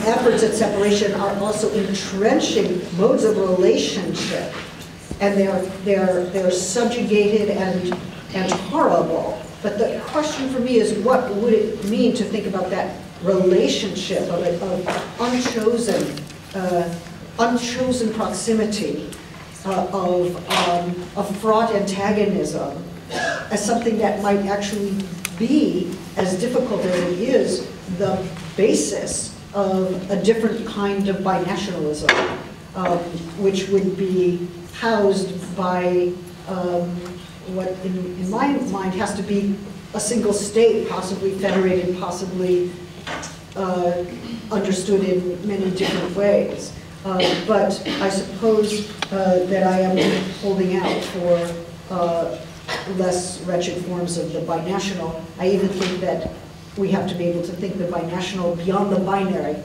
efforts at separation are also entrenching modes of relationship, and they're subjugated and horrible. But the question for me is, what would it mean to think about that relationship of unchosen proximity, of fraught antagonism, as something that might actually be, as difficult as it is, the basis of a different kind of binationalism, which would be housed by what in my mind has to be a single state, possibly federated, possibly understood in many different ways. But I suppose that I am holding out for less wretched forms of the binational. I even think that we have to be able to think the binational beyond the binary,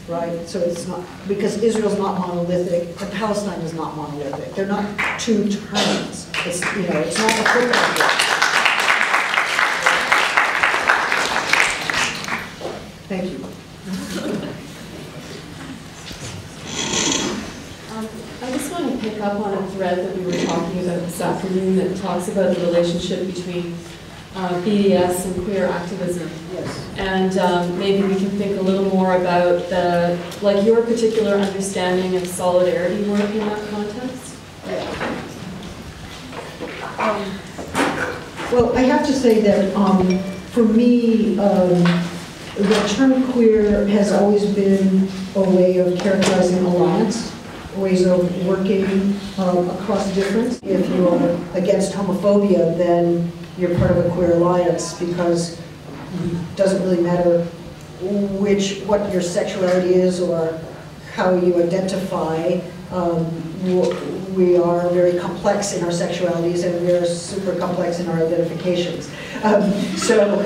right? So it's not, because Israel's not monolithic and Palestine is not monolithic. They're not two terms. It's, you know, it's not a football. Thank you. I just want to pick up on a thread that we were talking about this afternoon that talks about the relationship between BDS and queer activism. Yes. And maybe we can think a little more about like your particular understanding of solidarity work in that context. Well, I have to say that for me, the term queer has always been a way of characterizing alliance, ways of working across difference. If you're against homophobia, then you're part of a queer alliance, because it doesn't really matter what your sexuality is or how you identify. We are very complex in our sexualities, and we are super complex in our identifications. So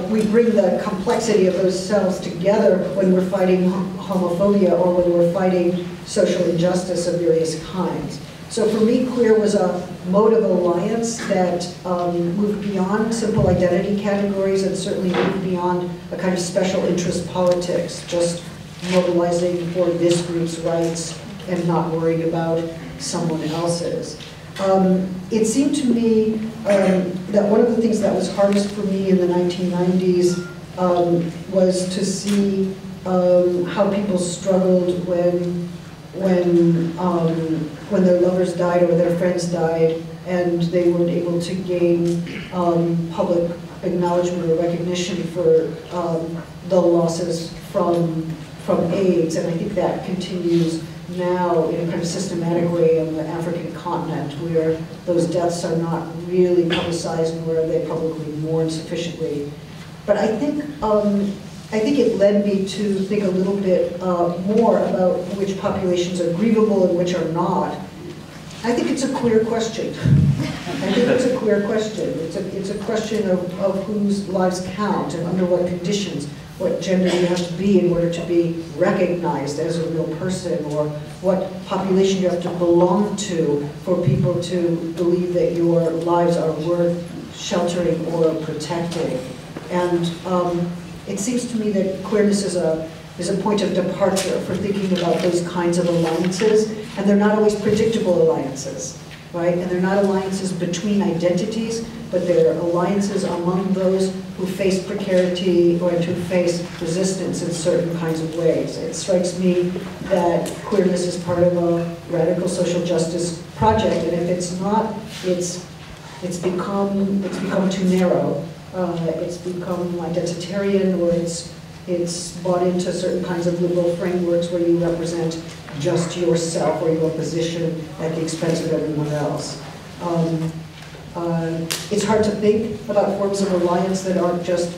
we bring the complexity of those selves together when we're fighting homophobia or when we're fighting social injustice of various kinds. So for me, queer was a mode of alliance that moved beyond simple identity categories and certainly moved beyond a kind of special interest politics, just mobilizing for this group's rights and not worrying about someone else's. It seemed to me that one of the things that was hardest for me in the 1990s was to see how people struggled when their lovers died or their friends died, and they weren't able to gain public acknowledgement or recognition for the losses from AIDS. And I think that continues now in a kind of systematic way on the African continent, where those deaths are not really publicized, nor are they publicly mourned sufficiently. But I think it led me to think a little bit more about which populations are grievable and which are not. I think it's a queer question. I think it's a queer question. It's a question of whose lives count and under what conditions, what gender you have to be in order to be recognized as a real person, or what population you have to belong to for people to believe that your lives are worth sheltering or protecting. And it seems to me that queerness is a point of departure for thinking about those kinds of alliances, and they're not always predictable alliances, right? And they're not alliances between identities, but they're alliances among those who face precarity or who face resistance in certain kinds of ways. It strikes me that queerness is part of a radical social justice project, and if it's not, it's become too narrow. It's become identitarian, or it's bought into certain kinds of liberal frameworks where you represent just yourself or your position at the expense of everyone else. It's hard to think about forms of alliance that aren't just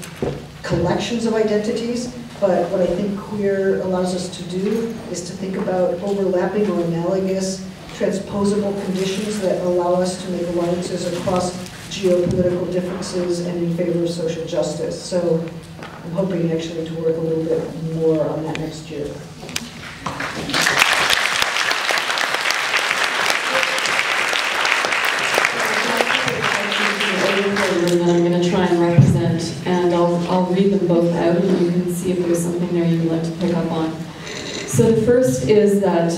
collections of identities, but what I think queer allows us to do is to think about overlapping or analogous transposable conditions that allow us to make alliances across geopolitical differences and in favor of social justice. So I'm hoping actually to work a little bit more on that next year. That I'm going to try and represent, and I'll I'll read them both out and you can see if there's something there you'd like to pick up on. So the first is that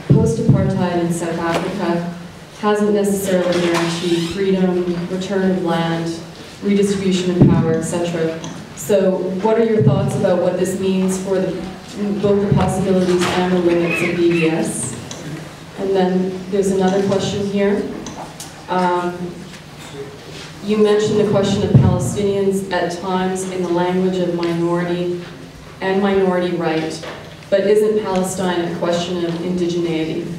post-apartheid in South Africa hasn't necessarily guaranteed freedom, return of land, redistribution of power, etc. So what are your thoughts about what this means for both the possibilities and the limits of BDS? And then there's another question here. You mentioned the question of Palestinians at times in the language of minority and minority right, but isn't Palestine a question of indigeneity?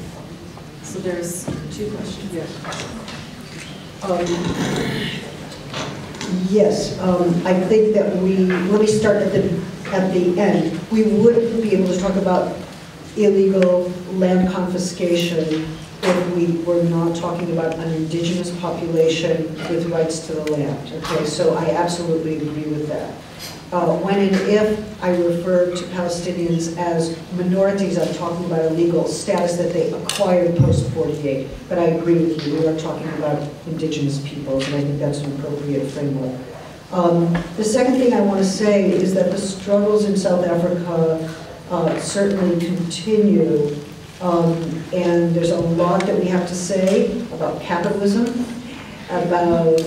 So there's two questions. Yes. Yes, I think that let me start at the end. We would be able to talk about illegal land confiscation if we were not talking about an indigenous population with rights to the land. Okay, so I absolutely agree with that. When and if I refer to Palestinians as minorities, I'm talking about a legal status that they acquired post-48. But I agree with you, we are talking about indigenous peoples, and I think that's an appropriate framework. The second thing I want to say is that the struggles in South Africa certainly continue, and there's a lot that we have to say about capitalism, about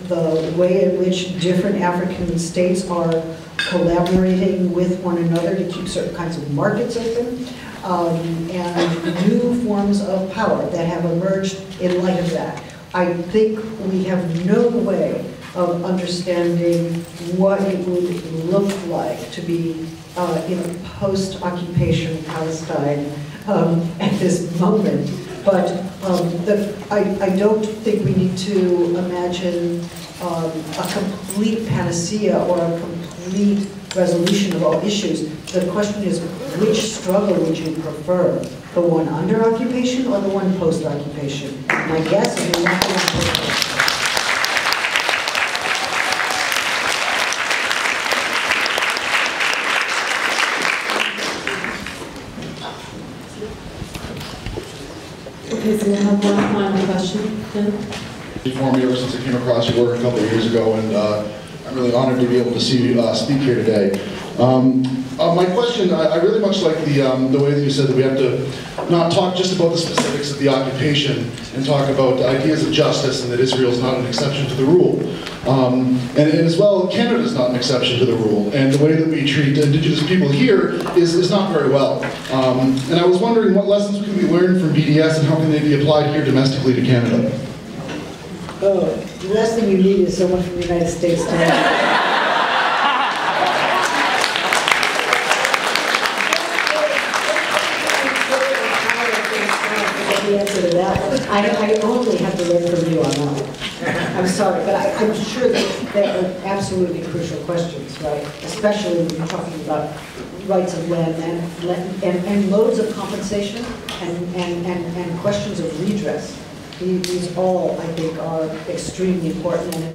the way in which different African states are collaborating with one another to keep certain kinds of markets open, and new forms of power that have emerged in light of that. I think we have no way of understanding what it would look like to be in a post-occupation Palestine at this moment. But I don't think we need to imagine a complete panacea or a complete resolution of all issues. The question is, which struggle would you prefer? The one under occupation or the one post-occupation? My guess is you're not going to post-occupation. Okay, so we have one final question, then. For me ever since I came across your work a couple of years ago, and I'm really honored to be able to see you speak here today. My question, I really much like the way that you said that we have to not talk just about the specifics of the occupation and talk about ideas of justice, and that Israel is not an exception to the rule. And as well, Canada is not an exception to the rule, and the way that we treat Indigenous people here is not very well. And I was wondering what lessons can we learn from BDS and how can they be applied here domestically to Canada? Oh, the last thing you need is someone from the United States to the answer to that one. I only have to learn from you on that one. I'm sorry, but I'm sure that they are absolutely crucial questions, right? Especially when you're talking about rights of land and modes of compensation and questions of redress. These all, I think, are extremely important. And